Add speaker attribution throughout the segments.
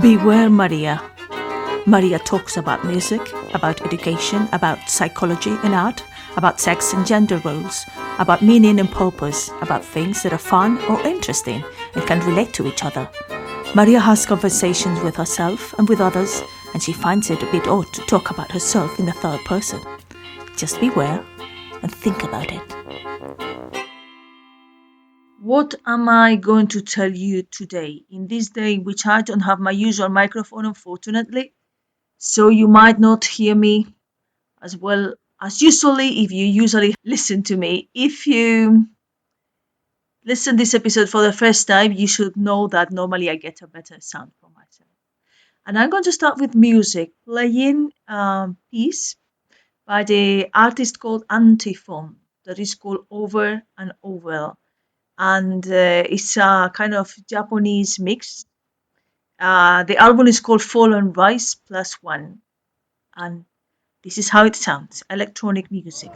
Speaker 1: Beware Maria. Maria talks about music, about education, about psychology and art, about sex and gender roles, about meaning and purpose, about things that are fun or interesting and can relate to each other. Maria has conversations with herself and with others, and she finds it a bit odd to talk about herself in the third person. Just beware and think about it. What am I going to tell you today, in this day in which I don't have my usual microphone, unfortunately? So you might not hear me as well as usually if you usually listen to me. If you listen this episode for the first time, you should know that normally I get a better sound from myself. And I'm going to start with music, playing a piece by the artist called Antiphon that is called Over and Over. And it's a kind of Japanese mix. The album is called Fall and Rise Plus One. And this is how it sounds, electronic music.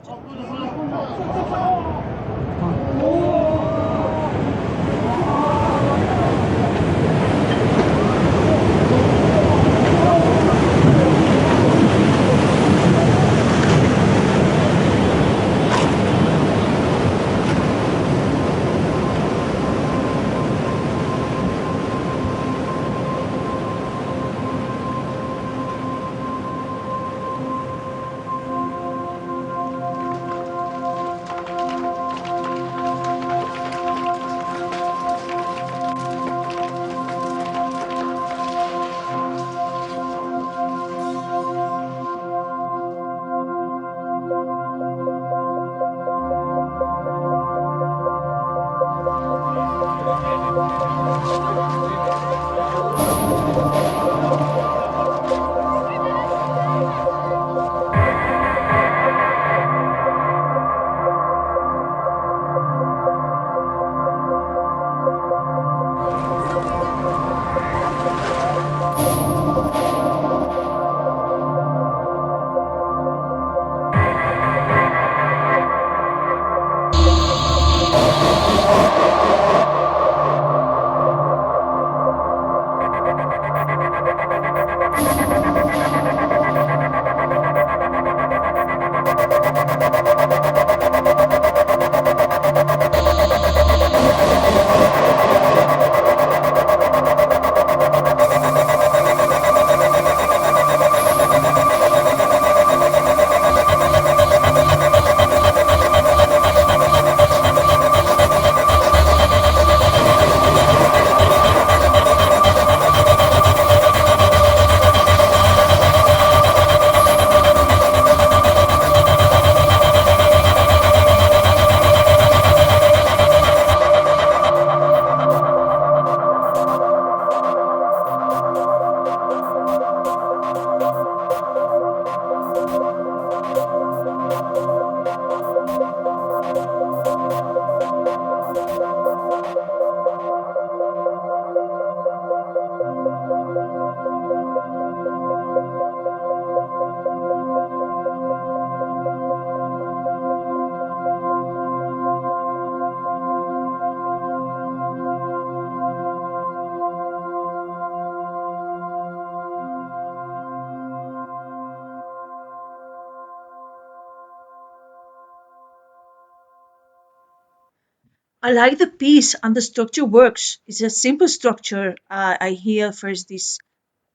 Speaker 1: I like the piece and the structure works. It's a simple structure. I hear first these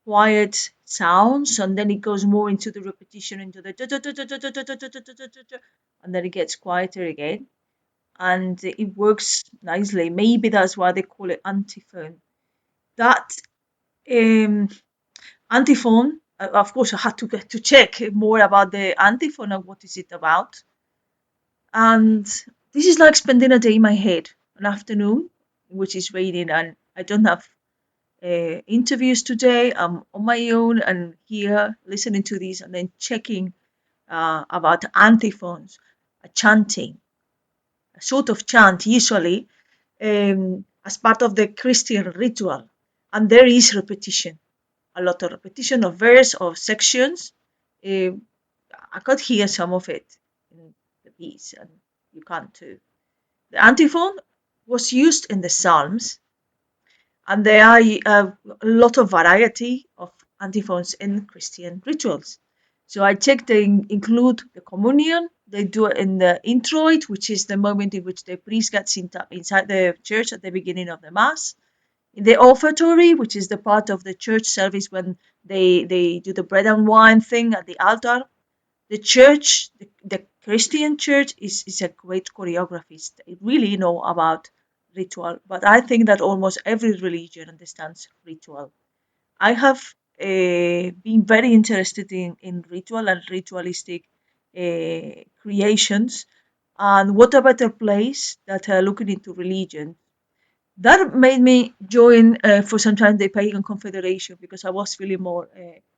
Speaker 1: quiet sounds and then it goes more into the repetition, into the and then it gets quieter again. And it works nicely. Maybe that's why they call it antiphon. That um, antiphon, of course, I had to get to check more about the antiphon and what is it about. And this is like spending a day in my head, an afternoon, which is raining, and I don't have interviews today. I'm on my own and here listening to this and then checking about antiphons, a chanting, a sort of chant, usually as part of the Christian ritual. And there is repetition, a lot of repetition of verse, of sections. Uh, I could hear some of it in the piece, and you can too. The antiphon was used in the Psalms, And there are a lot of variety of antiphons in Christian rituals. So I checked they include the communion, they do it in the introit, which is the moment in which the priest gets inside the church at the beginning of the Mass. In the offertory, which is the part of the church service when they do the bread and wine thing at the altar. The church, the Christian church is a great choreographist. They really know about ritual, but I think that almost every religion understands ritual. I have been very interested in ritual and ritualistic creations, and what a better place that looking into religion. That made me join for some time the Pagan Confederation because I was feeling more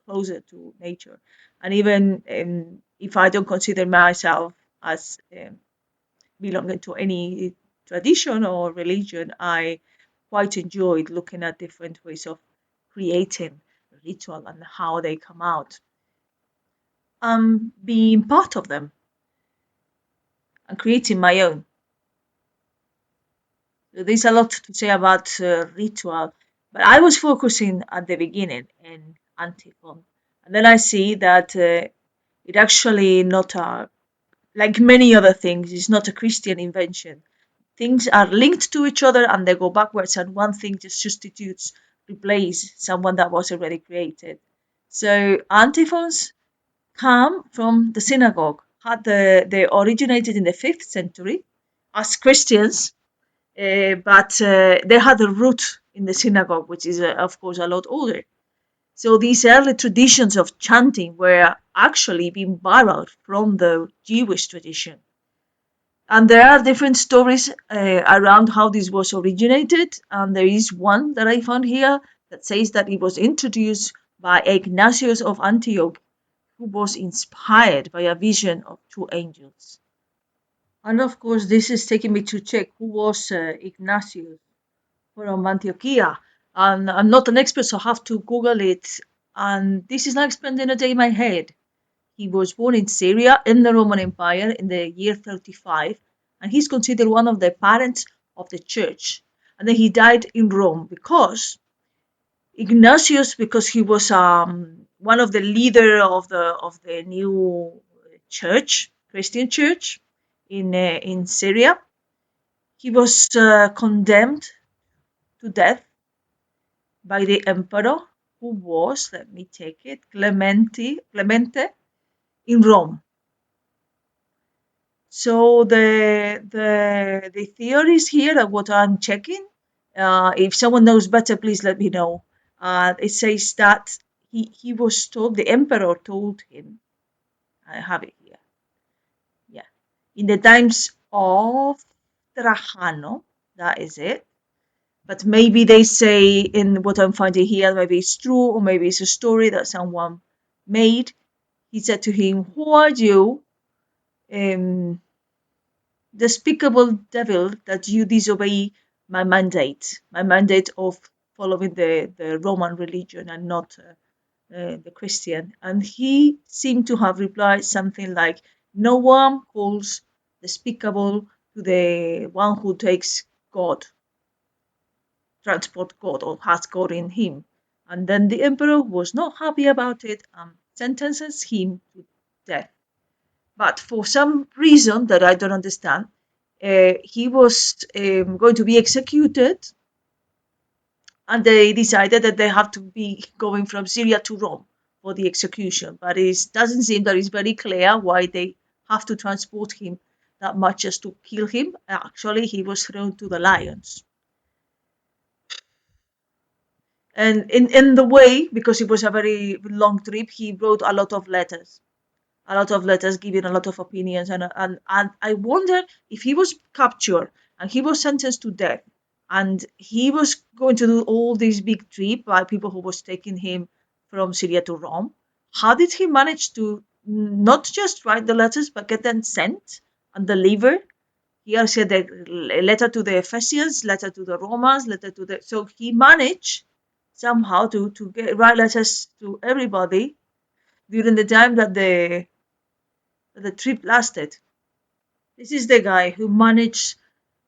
Speaker 1: closer to nature. And even if I don't consider myself as belonging to any tradition or religion, I quite enjoyed looking at different ways of creating ritual and how they come out. Being part of them and creating my own. So there's a lot to say about ritual, but I was focusing at the beginning in antiphon, and then I see that it actually not a like many other things. It's not a Christian invention. Things are linked to each other and they go backwards, and one thing just substitutes, replace someone that was already created. So antiphons come from the synagogue. They originated in the 5th century as Christians, but they had a root in the synagogue, which is, of course, a lot older. So these early traditions of chanting were actually being borrowed from the Jewish tradition. And there are different stories around how this was originated. And there is one that I found here that says that it was introduced by Ignatius of Antioch, who was inspired by a vision of two angels. And of course, this is taking me to check who was Ignatius from Antioquia. And I'm not an expert, so I have to Google it. And this is not spending a day in my head. He was born in Syria in the Roman Empire in the year 35, and he's considered one of the parents of the church. And then he died in Rome because he was one of the leader of the new church, Christian church in Syria. He was condemned to death by the emperor, who was, let me take it, Clemente in Rome. So the theories here are what I'm checking. If someone knows better, please let me know. It says that he was told, the emperor told him, I have it here, yeah, in the times of Trajano, that is it. But maybe they say in what I'm finding here, maybe it's true or maybe it's a story that someone made. He said to him, "Who are you, despicable devil, that you disobey my mandate of following the Roman religion and not the Christian?" And he seemed to have replied something like, "No one calls despicable to the one who takes God, transport God, or has God in him." And then the emperor was not happy about it and sentences him to death. But for some reason that I don't understand, he was going to be executed, and they decided that they have to be going from Syria to Rome for the execution. But it doesn't seem that it's very clear why they have to transport him that much just to kill him. Actually, he was thrown to the lions. And in the way, because it was a very long trip, he wrote a lot of letters giving a lot of opinions, and I wonder if he was captured and he was sentenced to death and he was going to do all this big trip by people who was taking him from Syria to Rome. How did he manage to not just write the letters but get them sent and delivered? Here said the letter to the Ephesians, letter to the Romans, letter to the, so he managed somehow to write letters to everybody during the time that the trip lasted. This is the guy who managed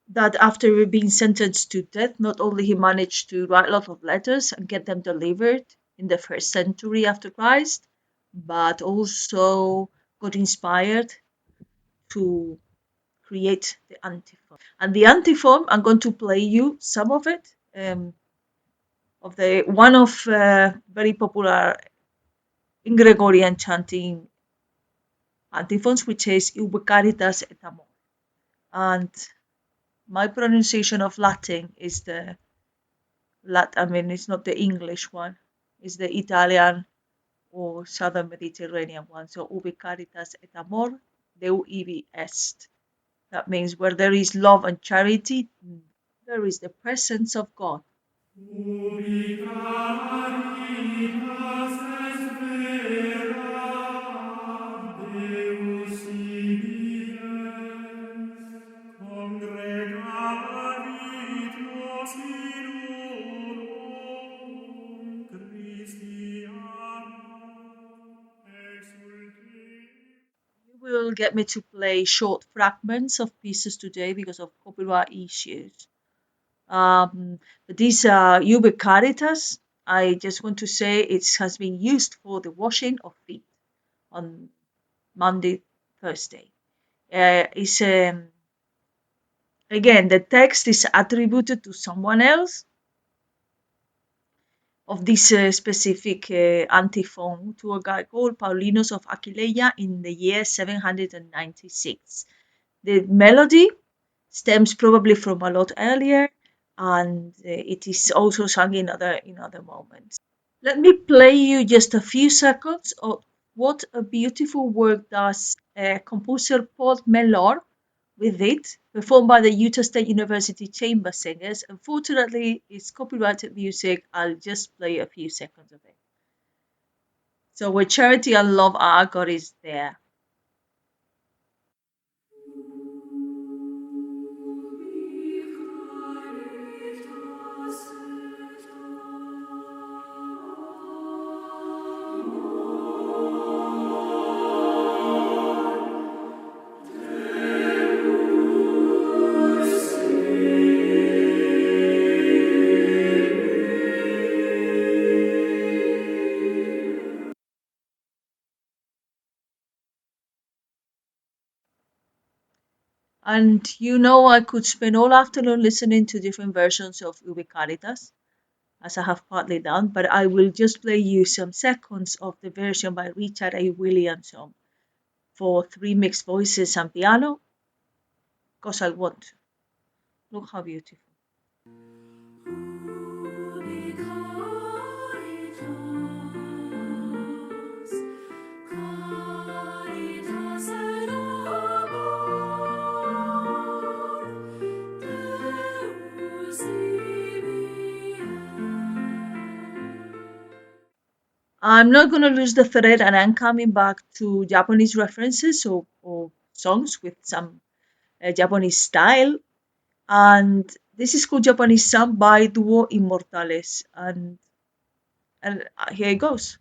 Speaker 1: that after being sentenced to death, not only he managed to write a lot of letters and get them delivered in the first century after Christ, but also got inspired to create the antiphon. And the antiphon, I'm going to play you some of it, of the one of very popular in Gregorian chanting antiphons, which is Ubi caritas et amor. And my pronunciation of Latin is I mean, it's not the English one, it's the Italian or Southern Mediterranean one. So, ubi caritas et amor, deu ibi est. That means where there is love and charity, there is the presence of God.
Speaker 2: Ubi caritas est vera, Deus ibi est. Congregavit nos in unum Christianum, exultet.
Speaker 1: You will get me to play short fragments of pieces today because of copyright issues. But these Ubi Caritas, I just want to say it has been used for the washing of feet on Monday, Thursday. It's again, the text is attributed to someone else of this specific antiphon to a guy called Paulinus of Aquileia in the year 796. The melody stems probably from a lot earlier, and it is also sung in other moments. Let me play you just a few seconds of what a beautiful work does composer Paul Mellor with it, performed by the Utah State University Chamber Singers. Unfortunately, it's copyrighted music. I'll just play a few seconds of it. So, where charity and love are, God is there. And I could spend all afternoon listening to different versions of Ubi Caritas, as I have partly done, but I will just play you some seconds of the version by Richard A. Williamson for 3 mixed voices and piano, because I want to. Look how beautiful.
Speaker 2: Ubi caritas et amor, Deus ibi est.
Speaker 1: I'm not going to lose the thread, and I'm coming back to Japanese references or songs with some Japanese style. And this is called Japanese sung by Duo Immortales. And here it goes.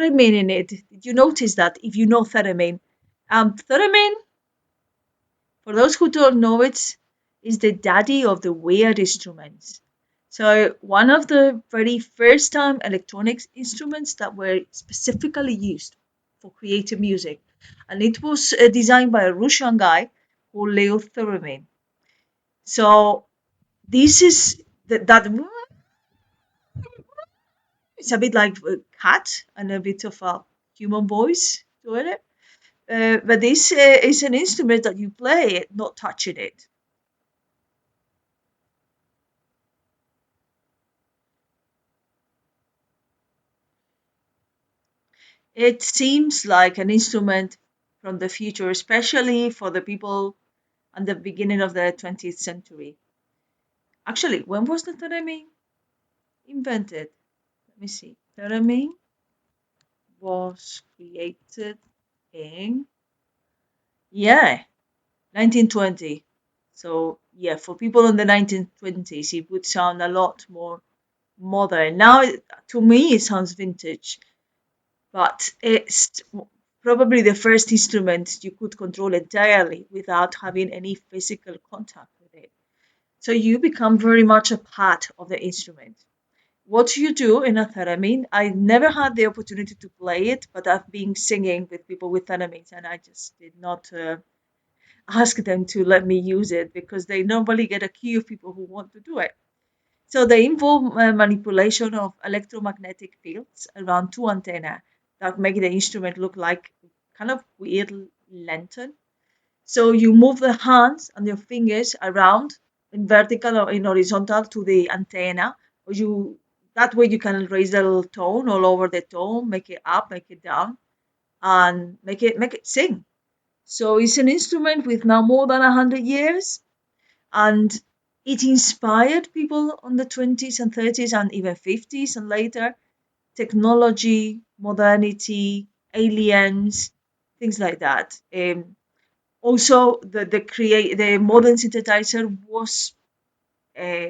Speaker 1: theremin in it. Did you notice that? If you know theremin, theremin, for those who don't know it, is the daddy of the weird instruments. So one of the very first time electronics instruments that were specifically used for creative music, and it was designed by a Russian guy called Leo Theremin. So this is that it's a bit like a cat and a bit of a human voice to it. But this is an instrument that you play it, not touching it. It seems like an instrument from the future, especially for the people at the beginning of the 20th century. Actually, when was the theremin invented? Let me see. Theremin was created in, yeah, 1920. So, yeah, for people in the 1920s, it would sound a lot more modern. Now, to me, it sounds vintage, but it's probably the first instrument you could control entirely without having any physical contact with it. So you become very much a part of the instrument. What you do in a theremin, I never had the opportunity to play it, but I've been singing with people with theremins, and I just did not ask them to let me use it because they normally get a queue of people who want to do it. So they involve manipulation of electromagnetic fields around two antennae that make the instrument look like kind of weird lantern. So you move the hands and your fingers around in vertical or in horizontal to the antenna, or you that way you can raise the little tone all over the tone, make it up, make it down, and make it sing. So it's an instrument with now more than 100 years, and it inspired people on the 20s and 30s and even 50s and later. Technology, modernity, aliens, things like that. Also, the modern synthesizer was uh,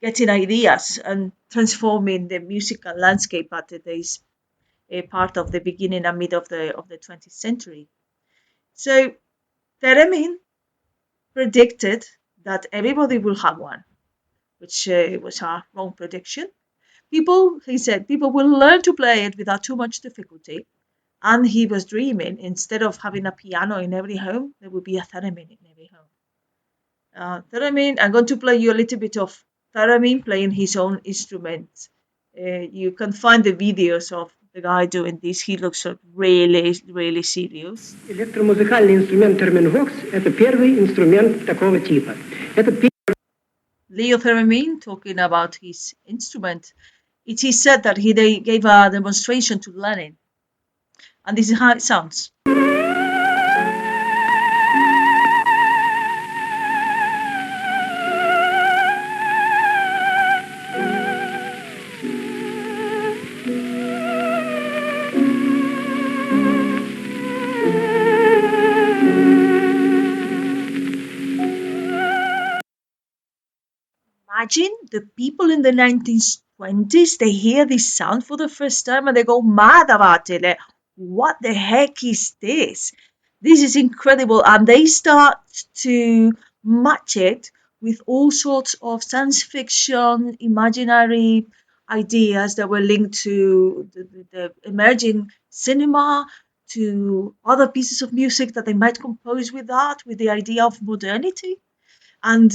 Speaker 1: getting ideas and transforming the musical landscape at this part of the beginning and mid of the 20th century. So Theremin predicted that everybody will have one, which was a wrong prediction. He said, people will learn to play it without too much difficulty. And he was dreaming, instead of having a piano in every home, there would be a theremin in every home. Theremin, I'm going to play you a little bit of theremin playing his own instrument. You can find the videos of the guy doing this. He looks really, really serious.
Speaker 3: Электромузыкальный инструмент терминвокс– это первый инструмент такого типа. Это
Speaker 1: Leo Theremin talking about his instrument. It is said that he gave a demonstration to Lenin, and this is how it sounds. Imagine the people in the 1920s, they hear this sound for the first time and they go mad about it. Like, what the heck is this? This is incredible. And they start to match it with all sorts of science fiction, imaginary ideas that were linked to the emerging cinema, to other pieces of music that they might compose with that, with the idea of modernity and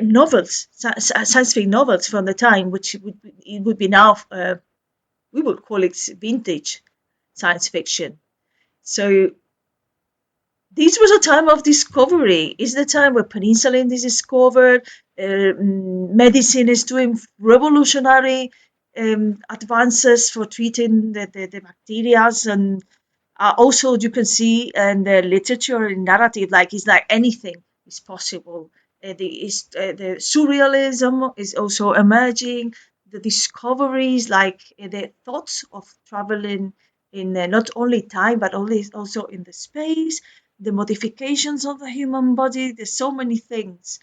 Speaker 1: novels, science fiction novels from the time, which it would be now, we would call it vintage science fiction. So this was a time of discovery. It's the time where penicillin is discovered, medicine is doing revolutionary advances for treating the bacteria, and also you can see in the literature and narrative, like it's like anything is possible. The surrealism is also emerging. The discoveries, like the thoughts of traveling in not only time but also in the space, the modifications of the human body. There's so many things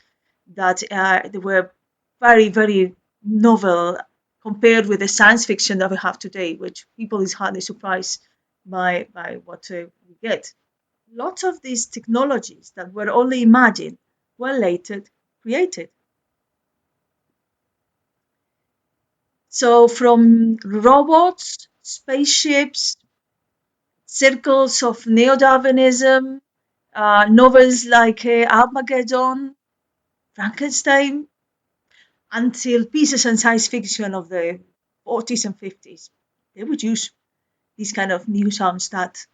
Speaker 1: that they were very, very novel compared with the science fiction that we have today, which people is hardly surprised by what we get. Lots of these technologies that were only imagined were later created. So from robots, spaceships, circles of neo-Darwinism, novels like Armageddon, Frankenstein, until pieces and science fiction of the 40s and 50s. They would use these kind of new sounds that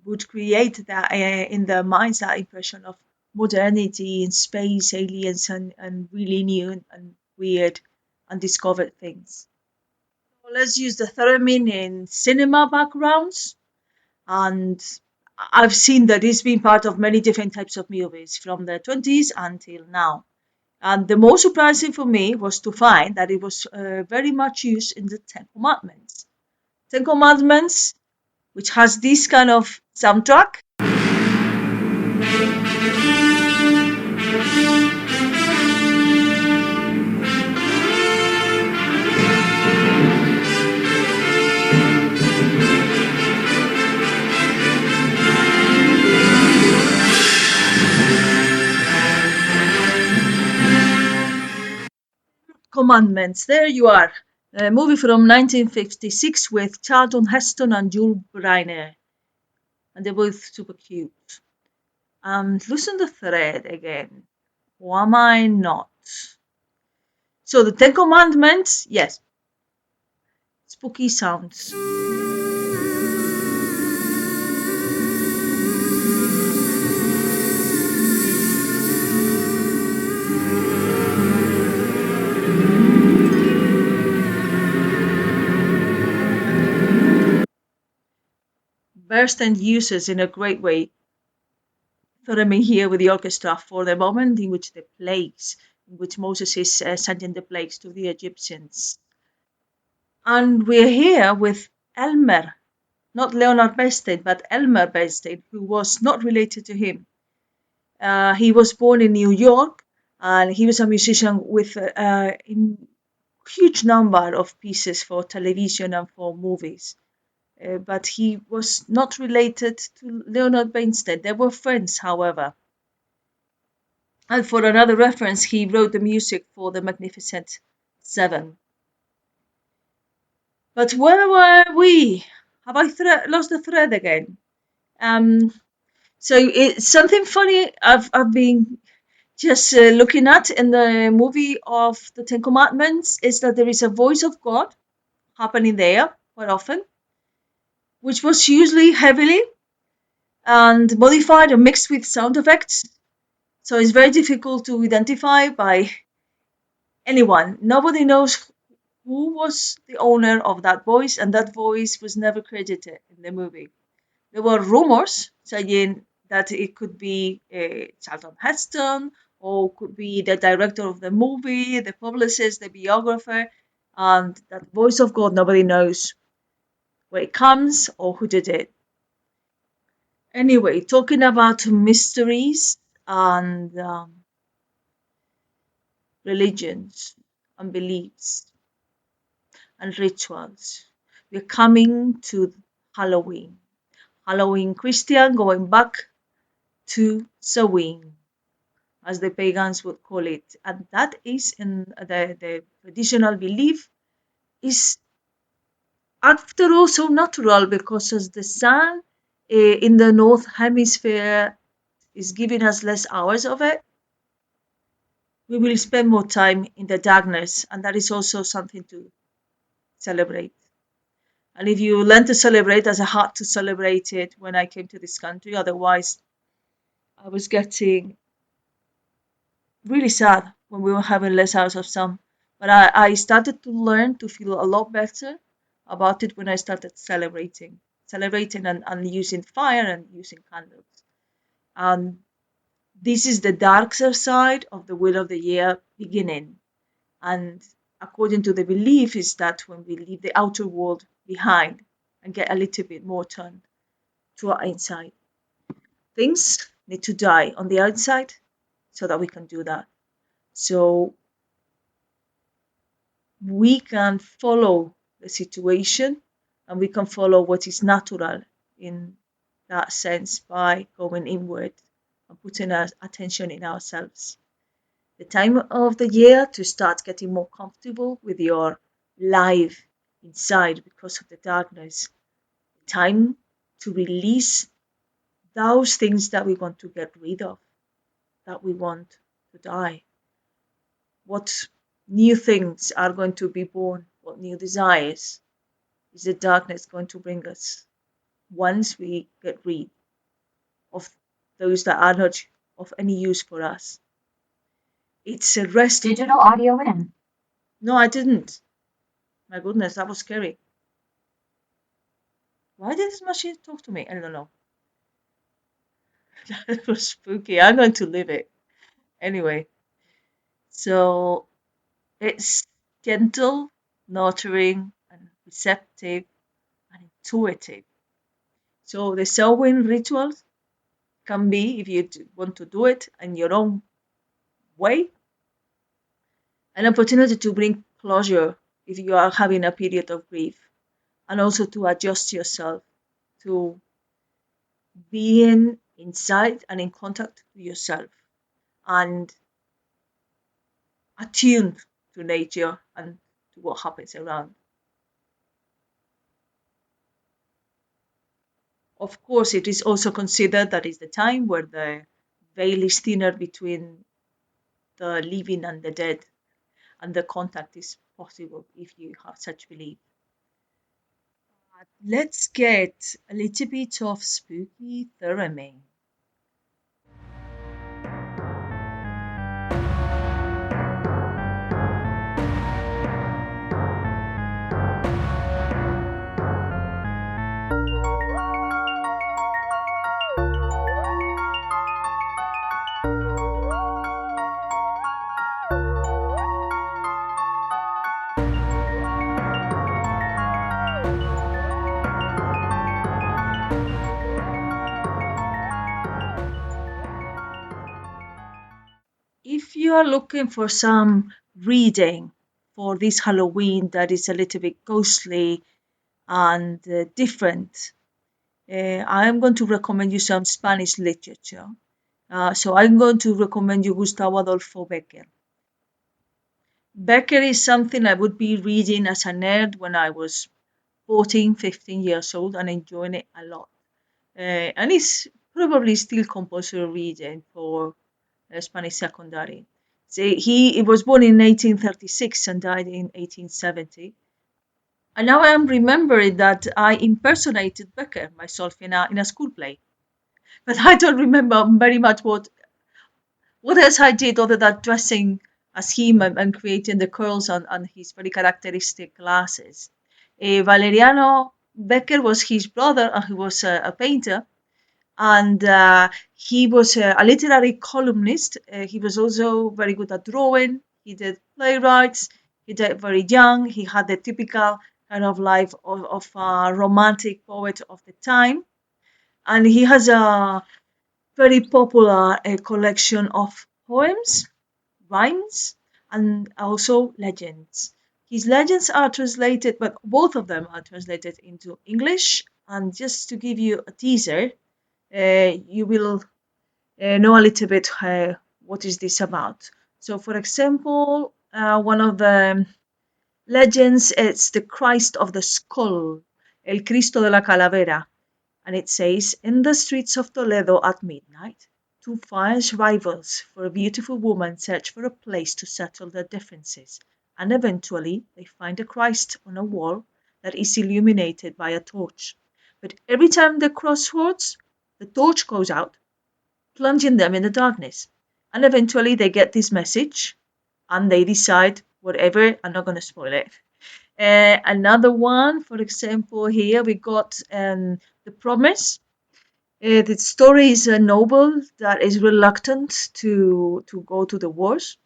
Speaker 1: would create that in their minds that impression of modernity in space, aliens, and really new and weird undiscovered things. So let's use the theremin in cinema backgrounds, and I've seen that it's been part of many different types of movies from the 20s until now. And the most surprising for me was to find that it was very much used in the Ten Commandments. Ten Commandments, which has this kind of soundtrack. Commandments. There you are. A movie from 1956 with Charlton Heston and Jules Briner. And they're both super cute. Loosen the thread again. Or am I not? So the Ten Commandments, yes. Spooky sounds. Bernstein uses in a great way theremin here with the orchestra for the moment in which the plagues, in which Moses is sending the plagues to the Egyptians. And we're here with Elmer, not Leonard Bernstein, but Elmer Bernstein, who was not related to him. He was born in New York, and he was a musician with a huge number of pieces for television and for movies. But he was not related to Leonard Bernstein. They were friends, however. And for another reference, he wrote the music for The Magnificent Seven. But where were we? Have I lost the thread again? So it's something funny I've been just looking at in the movie of the Ten Commandments is that there is a voice of God happening there quite often, which was usually heavily and modified or mixed with sound effects. So it's very difficult to identify by anyone. Nobody knows who was the owner of that voice, and that voice was never credited in the movie. There were rumors saying that it could be Charlton Heston or could be the director of the movie, the publicist, the biographer, and that voice of God, nobody knows where it comes or who did it. Anyway, talking about mysteries and religions and beliefs and rituals, we're coming to Halloween. Halloween Christian going back to Samhain, as the pagans would call it. And that is in the traditional belief is after all so natural because as the sun in the north hemisphere is giving us less hours of it, we will spend more time in the darkness, and that is also something to celebrate. And if you learn to celebrate, as I had to celebrate it when I came to this country, otherwise I was getting really sad when we were having less hours of sun. But I started to learn to feel a lot better about it when I started celebrating and using fire and using candles. And this is the darker side of the wheel of the year beginning. And according to the belief is that when we leave the outer world behind and get a little bit more turned to our inside, things need to die on the outside so that we can do that. So we can follow the situation and we can follow what is natural in that sense by going inward and putting our attention in ourselves. The time of the year to start getting more comfortable with your life inside because of the darkness. The time to release those things that we want to get rid of, that we want to die. What new things are going to be born? What new desires is the darkness going to bring us once we get rid of those that are not of any use for us? It's a rest.
Speaker 4: Digital audio in.
Speaker 1: No, I didn't. My goodness, that was scary. Why did this machine talk to me? I don't know. That was spooky. I'm going to leave it. Anyway, so it's gentle, nurturing, and receptive and intuitive. So the sewing rituals can be, if you want to do it in your own way, an opportunity to bring closure if you are having a period of grief, and also to adjust yourself to being inside and in contact with yourself and attuned to nature and to what happens around. Of course, it is also considered that is the time where the veil is thinner between the living and the dead, and the contact is possible if you have such belief. Let's get a little bit of spooky theremin. If you are looking for some reading for this Halloween that is a little bit ghostly and different, I am going to recommend you some Spanish literature. So I'm going to recommend you Gustavo Adolfo Bécquer. Bécquer is something I would be reading as a nerd when I was 14, 15 years old and enjoying it a lot. And it's probably still compulsory reading for Spanish secondary. So he was born in 1836 and died in 1870. And now I am remembering that I impersonated Bécquer myself in a school play. But I don't remember very much what else I did other than dressing as him and creating the curls on his very characteristic glasses. Valeriano Bécquer was his brother, and he was a painter, and he was a literary columnist. He was also very good at drawing. He did playwrights. He died very young. He had the typical kind of life of a romantic poet of the time, and he has a very popular collection of poems, rhymes, and also legends. His legends are translated, but both of them are translated into English. And just to give you a teaser, you will know a little bit what is this about. So, for example, one of the legends is the Christ of the Skull, El Cristo de la Calavera, and it says, in the streets of Toledo at midnight, two fierce rivals for a beautiful woman search for a place to settle their differences, and eventually they find a Christ on a wall that is illuminated by a torch. But every time they cross swords, the torch goes out, plunging them in the darkness. And eventually they get this message and they decide, whatever, I'm not going to spoil it. Another one, for example, here we got The Promise. The story is a noble that is reluctant to go to the wars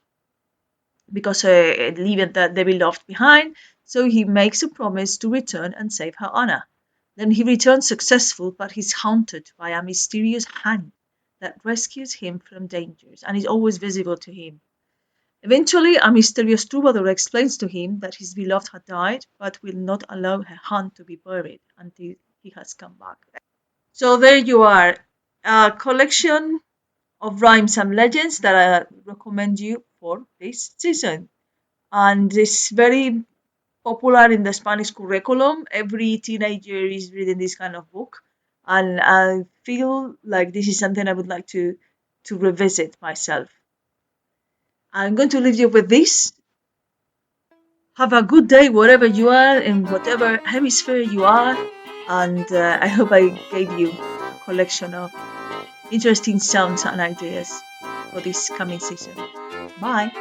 Speaker 1: because leaving the beloved behind. So he makes a promise to return and save her honor. Then he returns successful, but he's haunted by a mysterious hand that rescues him from dangers and is always visible to him. Eventually, a mysterious troubadour explains to him that his beloved had died, but will not allow her hand to be buried until he has come back. So there you are, a collection of rhymes and legends that I recommend you for this season. And it's very popular in the Spanish curriculum. Every teenager is reading this kind of book, and I feel like this is something I would like to revisit myself. I'm going to leave you with this. Have a good day wherever you are, in whatever hemisphere you are, and I hope I gave you a collection of interesting sounds and ideas for this coming season. Bye.